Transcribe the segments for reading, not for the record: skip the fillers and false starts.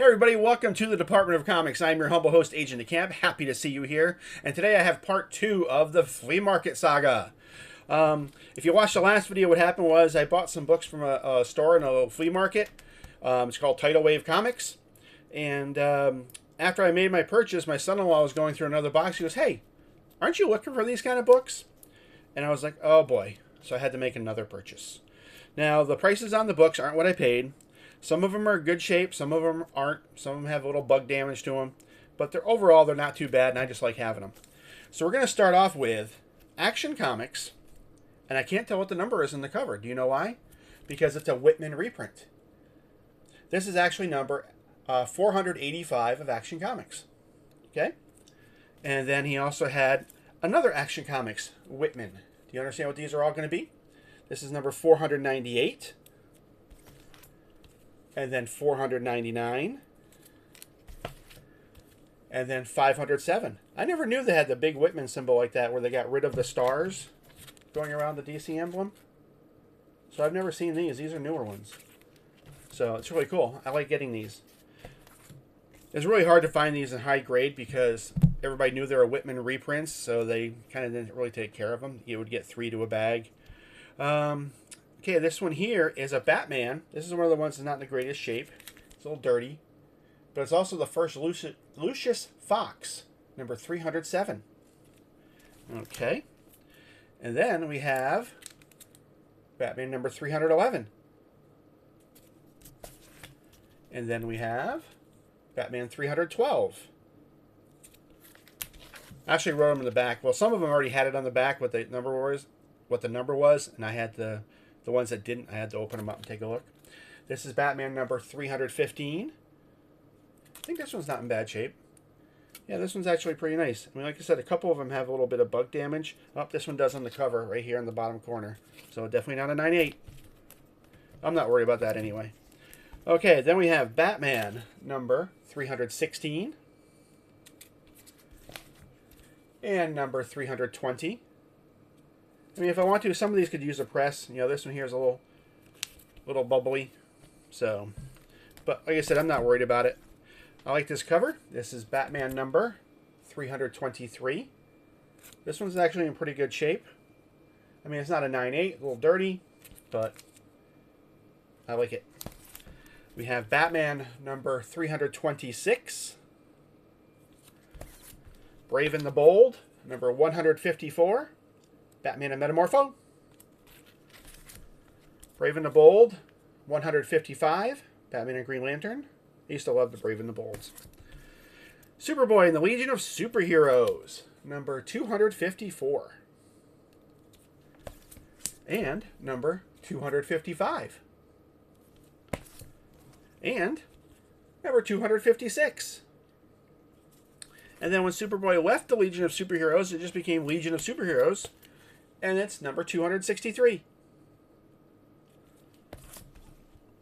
Hey everybody, welcome to the Department of Comics. I'm your humble host, Agent DeCamp. Happy to see you here. And today I have part 2 of the Flea Market Saga. If you watched the last video, what happened was I bought some books from a store in a little flea market. It's called Tidal Wave Comics. And after I made my purchase, my son-in-law was going through another box. He goes, "Hey, aren't you looking for these kind of books?" And I was like, oh boy. So I had to make another purchase. Now, the prices on the books aren't what I paid. Some of them are in good shape, some of them aren't. Some of them have a little bug damage to them. But overall, they're not too bad, and I just like having them. So we're going to start off with Action Comics. And I can't tell what the number is in the cover. Do you know why? Because it's a Whitman reprint. This is actually number 485 of Action Comics. Okay? And then he also had another Action Comics Whitman. Do you understand what these are all going to be? This is number 498. And then 499. And then 507. I never knew they had the big Whitman symbol like that where they got rid of the stars going around the DC emblem. So I've never seen these. These are newer ones. So it's really cool. I like getting these. It's really hard to find these in high grade because everybody knew they were Whitman reprints, so they kind of didn't really take care of them. You would get 3 to a bag. Okay, this one here is a Batman. This is one of the ones that's not in the greatest shape. It's a little dirty. But it's also the first Lucius Fox, number 307. Okay. And then we have Batman number 311. And then we have Batman 312. I actually wrote them in the back. Well, some of them already had it on the back, what the number was, and I had the ones that didn't, I had to open them up and take a look. This is Batman number 315. I think this one's not in bad shape. Yeah, this one's actually pretty nice. I mean, like I said, a couple of them have a little bit of bug damage. Oh, this one does on the cover right here in the bottom corner. So definitely not a 9.8. I'm not worried about that anyway. Okay, then we have Batman number 316. And number 320. I mean, if I want to, some of these could use a press. You know, this one here is a little bubbly. So, but like I said, I'm not worried about it. I like this cover. This is Batman number 323. This one's actually in pretty good shape. I mean, it's not a 9.8, a little dirty, but I like it. We have Batman number 326. Brave and the Bold, number 154. Batman and Metamorpho. Brave and the Bold, 155. Batman and Green Lantern. I used to love the Brave and the Bolds. Superboy and the Legion of Superheroes, number 254. And number 255. And number 256. And then when Superboy left the Legion of Superheroes, it just became Legion of Superheroes. And it's number 263.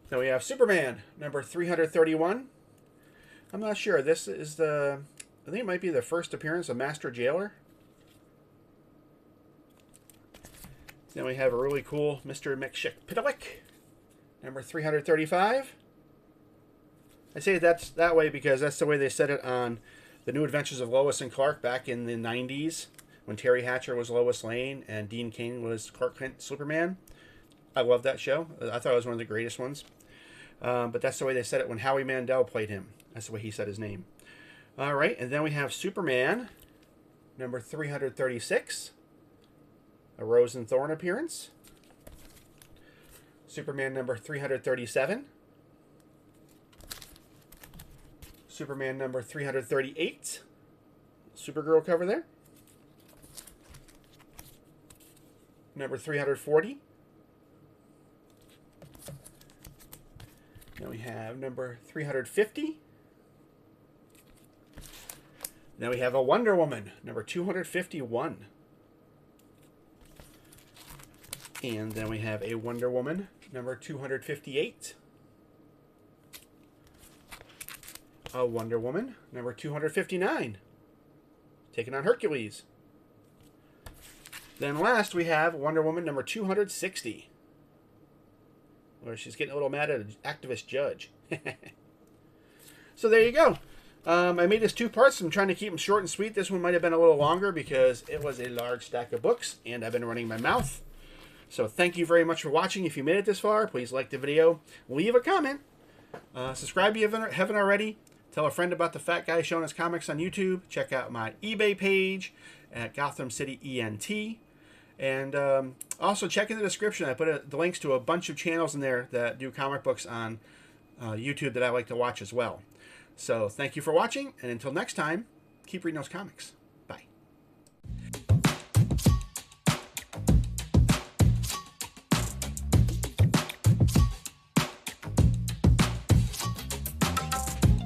Then we have Superman, number 331. I'm not sure. This is I think it might be the first appearance of Master Jailer. Then we have a really cool Mr. McShick-Pitalik, number 335. I say that's that way because that's the way they said it on The New Adventures of Lois and Clark back in the 90s when Terry Hatcher was Lois Lane and Dean Cain was Clark Kent Superman. I love that show. I thought it was one of the greatest ones. But that's the way they said it when Howie Mandel played him. That's the way he said his name. All right, and then we have Superman, number 336. A Rose and Thorn appearance. Superman number 337. Superman number 338. Supergirl cover there. Number 340. Then we have number 350. Then we have a Wonder Woman, number 251. And then we have a Wonder Woman, number 258. A Wonder Woman, number 259. Taking on Hercules. Then last we have Wonder Woman number 260. Where she's getting a little mad at an activist judge. So there you go. I made this 2 parts. I'm trying to keep them short and sweet. This one might have been a little longer because it was a large stack of books and I've been running my mouth. So thank you very much for watching. If you made it this far, please like the video, leave a comment, subscribe if you haven't already. Tell a friend about the fat guy showing us comics on YouTube. Check out my eBay page at gothamcityent. And also check in the description. I put the links to a bunch of channels in there that do comic books on YouTube that I like to watch as well. So thank you for watching, and until next time, keep reading those comics.